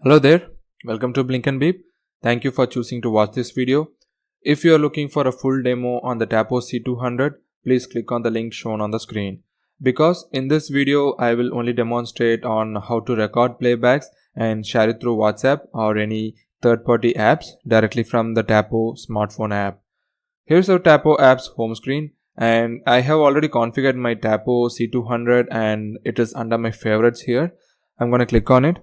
Hello there, welcome to Blink and Beep. Thank you for choosing to watch this video. If you are looking for a full demo on the Tapo C200, please click on the link shown on the screen. Because in this video, I will only demonstrate on how to record playbacks and share it through WhatsApp or any third-party apps directly from the Tapo smartphone app. Here's our Tapo app's home screen, and I have already configured my Tapo C200 and it is under my favorites here. I'm going to click on it.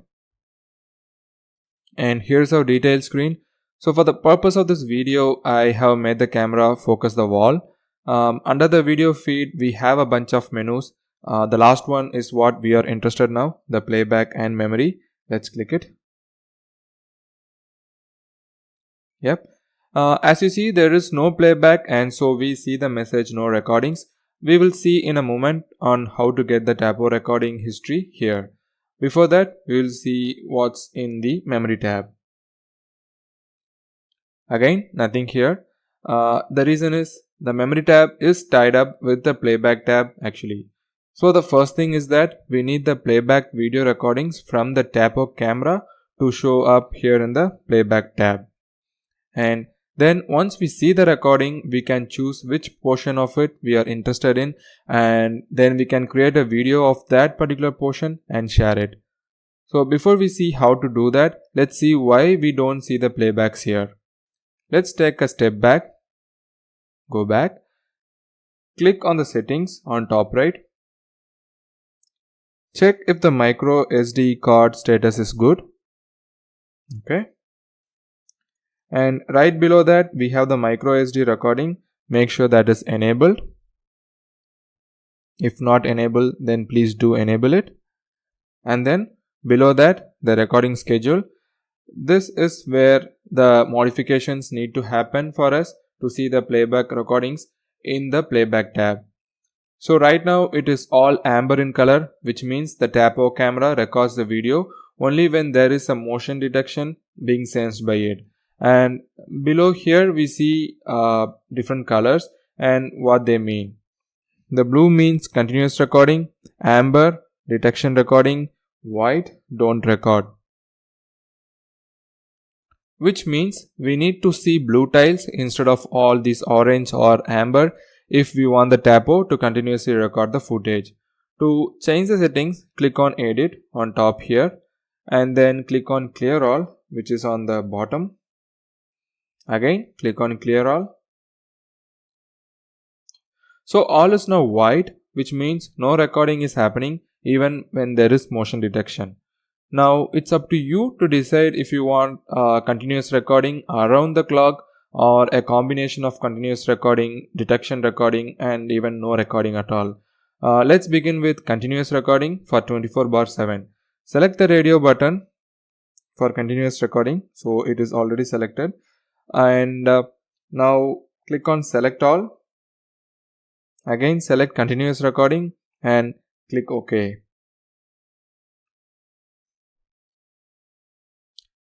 And here's our detail screen. So for the purpose of this video, I have made the camera focus the wall. Under the video feed, we have a bunch of menus. The last one is what we are interested now, the playback and memory. Let's click it. Yep. As you see, there is no playback, and so we see the message no recordings. We will see in a moment on how to get the Tapo recording history here. Before that, we will see what's in the memory tab. Again, nothing here. The reason is the memory tab is tied up with the playback tab actually. So the first thing is that we need the playback video recordings from the Tapo camera to show up here in the playback tab. And then once we see the recording, we can choose which portion of it we are interested in, and then we can create a video of that particular portion and share it. So before we see how to do that, let's see why we don't see the playbacks here. Let's take a step back, go back, click on the settings on top right. Check if the micro SD card status is good. Okay. And right below that, we have the micro SD recording. Make sure that is enabled. If not enabled, then please do enable it. And then below that, the recording schedule. This is where the modifications need to happen for us to see the playback recordings in the playback tab. So right now it is all amber in color, which means the Tapo camera records the video only when there is a motion detection being sensed by it. And below here we see different colors and what they mean. The blue means continuous recording, amber detection recording, white don't record. Which means we need to see blue tiles instead of all these orange or amber if we want the Tapo to continuously record the footage. To change the settings, click on edit on top here and then click on clear all, which is on the bottom. Again, click on clear all. So all is now white, which means no recording is happening even when there is motion detection. Now it's up to you to decide if you want continuous recording around the clock or a combination of continuous recording, detection recording and even no recording at all. Let's begin with continuous recording for 24/7. Select the radio button for continuous recording. So it is already selected. And now click on select all. Again select continuous recording and click OK.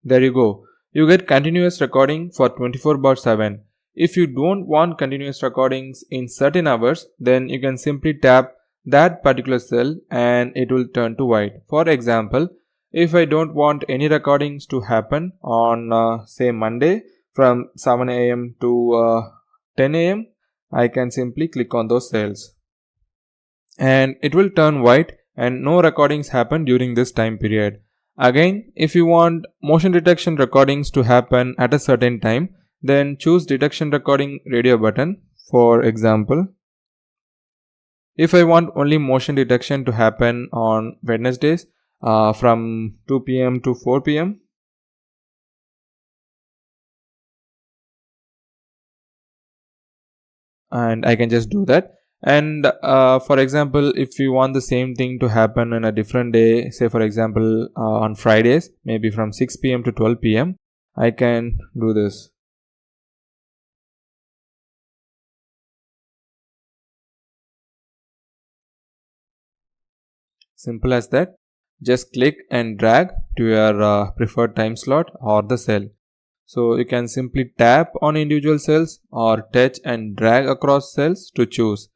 There you go. You get continuous recording for 24/7. If you don't want continuous recordings in certain hours, then you can simply tap that particular cell and it will turn to white. For example, if I don't want any recordings to happen on say Monday from 7 a.m. to 10 a.m., I can simply click on those cells. And it will turn white and no recordings happen during this time period. Again, if you want motion detection recordings to happen at a certain time, then choose detection recording radio button. For example, if I want only motion detection to happen on Wednesdays from 2 p.m. to 4 p.m., and I can just do that. And for example, if you want the same thing to happen in a different day, say for example on Fridays, maybe from 6 p.m. to 12 p.m., I can do this. Simple as that. Just click and drag to your preferred time slot or the cell. So you can simply tap on individual cells or touch and drag across cells to choose.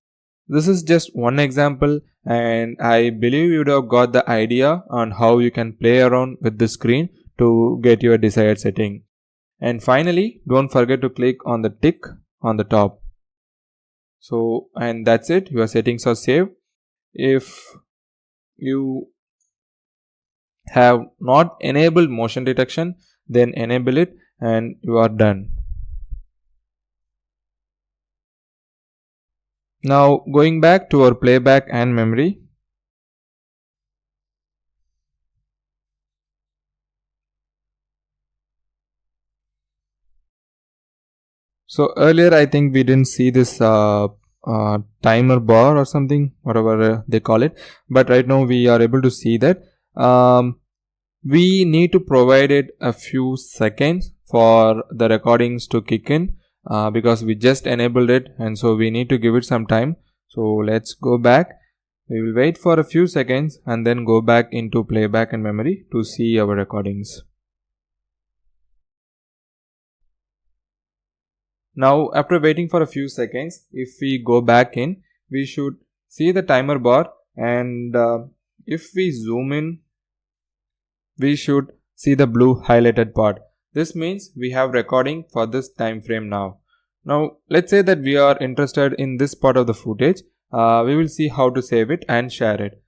This is just one example, and I believe you would have got the idea on how you can play around with the screen to get your desired setting. And finally, don't forget to click on the tick on the top. So, and that's it, your settings are saved. If you have not enabled motion detection, then enable it and you are done. Now going back to our playback and memory. So earlier I think we didn't see this timer bar or something, whatever they call it, but right now we are able to see that. We need to provide it a few seconds for the recordings to kick in because we just enabled it, and so we need to give it some time. So let's go back. We will wait for a few seconds and then go back into playback and memory to see our recordings. Now after waiting for a few seconds, if we go back in, we should see the timer bar, and if we zoom in, we should see the blue highlighted part. This means we have recording for this time frame now. Now let's say that we are interested in this part of the footage. We will see how to save it and share it.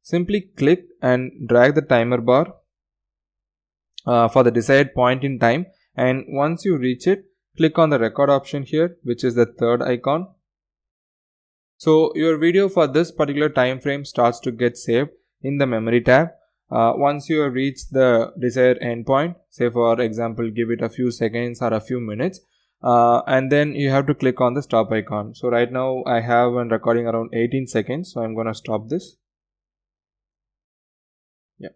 Simply click and drag the timer bar for the desired point in time, and once you reach it, click on the record option here, which is the third icon. So your video for this particular time frame starts to get saved in the memory tab. Once you have reached the desired endpoint, say for example give it a few seconds or a few minutes, and then you have to click on the stop icon. So right now I have one recording around 18 seconds, so I'm gonna stop this. Yeah,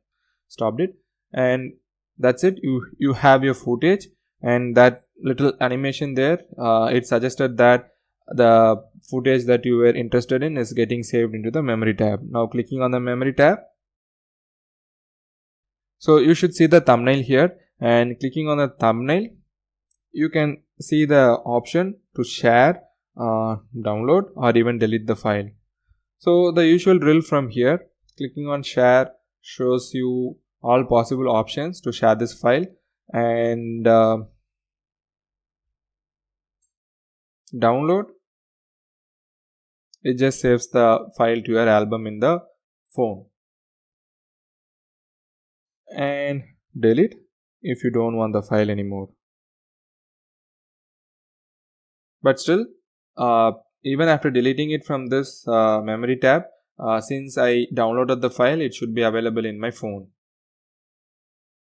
stopped it, and that's it. You have your footage, and that little animation there, it suggested that the footage that you were interested in is getting saved into the memory tab. Now clicking on the memory tab, so you should see the thumbnail here, and clicking on the thumbnail, you can see the option to share, download, or even delete the file. So the usual drill from here, clicking on share shows you all possible options to share this file, and download, it just saves the file to your album in the phone, and delete if you don't want the file anymore. But still, even after deleting it from this memory tab, since I downloaded the file, it should be available in my phone.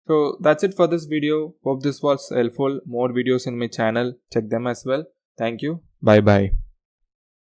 So that's it for this video. Hope this was helpful. More videos in my channel, check them as well. Thank you. Bye bye.